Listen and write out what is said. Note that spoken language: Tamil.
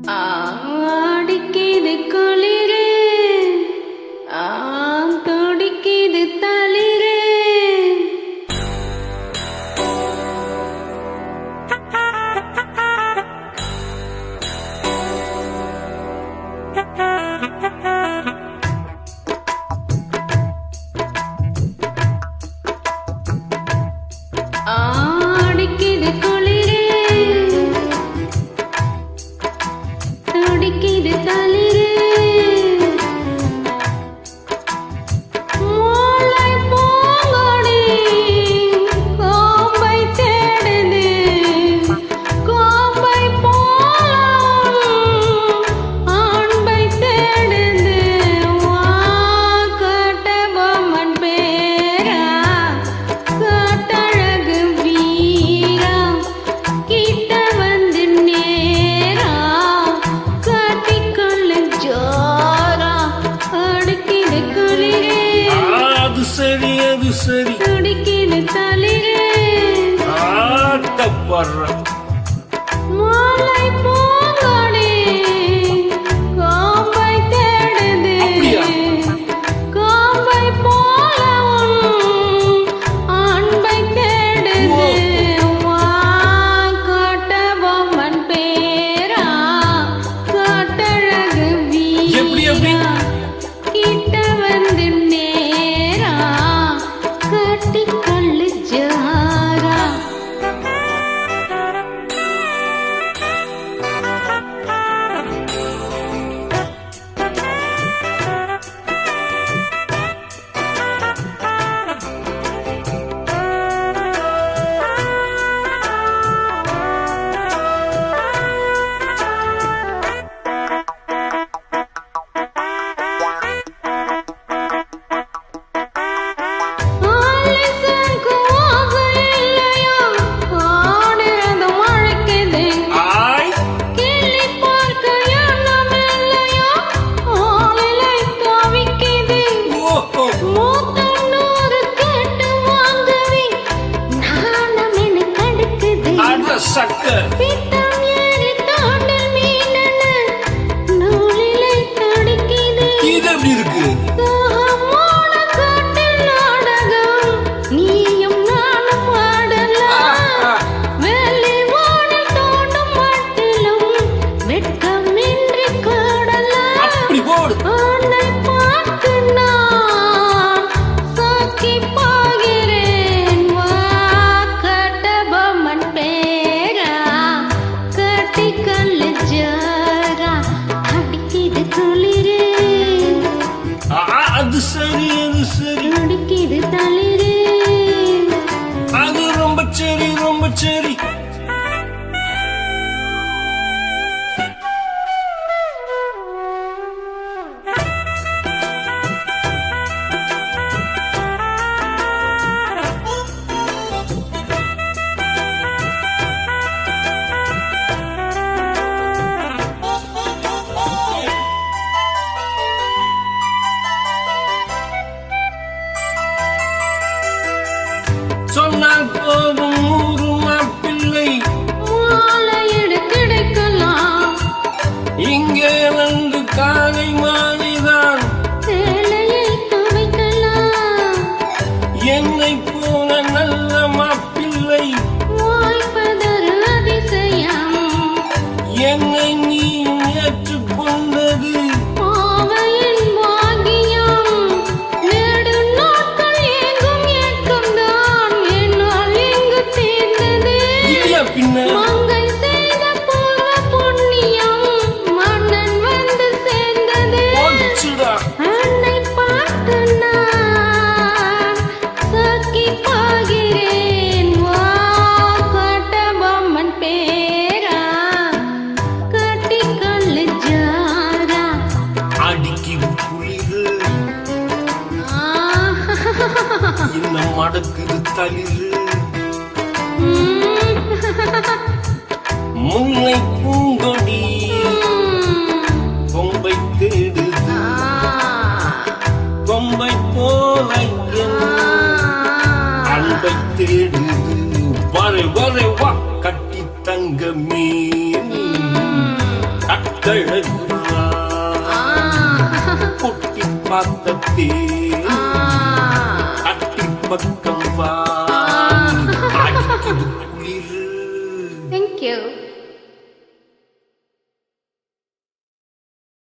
ஆடிக்கிது குளிரு துடிக்கிது தளிரு ஆடிக்கிது குளிரு துடிக்கிது தளிரு மூளை பூங்கொடி கோம்பை தேடுது கோம்பை போலும் ஆண்பை தேடுது வா கட்ட பொம்மன் பேரா காட்டழகு வீரா கிட்ட வந்து நேரா காட்டிக்கொள்ளு ஜோரா அடுக்கிது குளிரே அது சரி துடிக்கிது தளிரே ஆட்டப்படுற மாலை பூங்கொடி கோம்பை தேடுது அப்படியா? கோம்பை போலவும் ஆண்பை தேடுது வா காட்ட பொம்மன் பேரா காட்டழகு எப்படி? வீரா கிட்ட வந்து நேரா காட்டிக்கொள்ளு ஜோரா ஆலிசனுக்கு ஆசை இல்லையா ஆடுறது மழைக்குது ஆய் கிள்ளி பார்க்க எண்ணம் இல்லையா ஆளிலை தவிக்குது ஓஹோ மூத்தம் நூறு கேட்டு வாங்குவி நாணம் என கடுக்குது அட சக்க பித்தம் ஏறி தோண்டில் மீனென நூலிலை தடிக்குது இது எப்படி இருக்கு தாகமான காட்டில் நாடகம் நீயும் நானும் ஆடலாம் வெள்ளி வானில் தோண்டும் மட்டிலும் வெட்கமின்றி காடலாம் அப்படி போடு உன்னை பார்த்து நான் சாக்கி போகிறேன் வா கட்ட பொம்மன் பேரா கட்டிக்கொள்ளு ஜோரா அடிக்கிது குளிரு அது சரி துடிக்கிது தளிரு அது ரொம்ப சரி சொன்னால் போதும் ஊரு மாப்பிள்ளை மாலையிட கிடைக்கலாம் இங்கே வந்து காலை மாலைதான் சேலையை துவைக்கலாம் என்னை போல நல்ல மாப்பிள்ளை வாய்ப்பதொரு அதிசயம் என்னை நீயும் ஏற்றுக்கொண்டது பாவையின் பாக்கியம் நெடு நாட்கள் ஏங்கும் ஏக்கம்தான் என்னால் இங்கு தீர்ந்தது இல்லையா பின்ன மங்கை செய்த பூர்வ புண்ணியம் மன்னன் வந்து சேர்ந்தது போச்சுடா அன்னை பார்த்து நான் சாக்கி போகிறேன் வா காட்ட பொம்மன் பேரா கட்டிக்கொள்ளு ஜோரா அடிக்குது குளிரு இன்னும் மடக்குது தளிரு முல்லை பூங்கொடி கொம்பை தேடுது கொம்பை போல அன்பை தேடுது வரை வரை வா கட்டி தங்கமே தழகுறா குட்டி பார்த்தே அட்டி பக்கம் வா அடிக்குது குளிரு Thank you.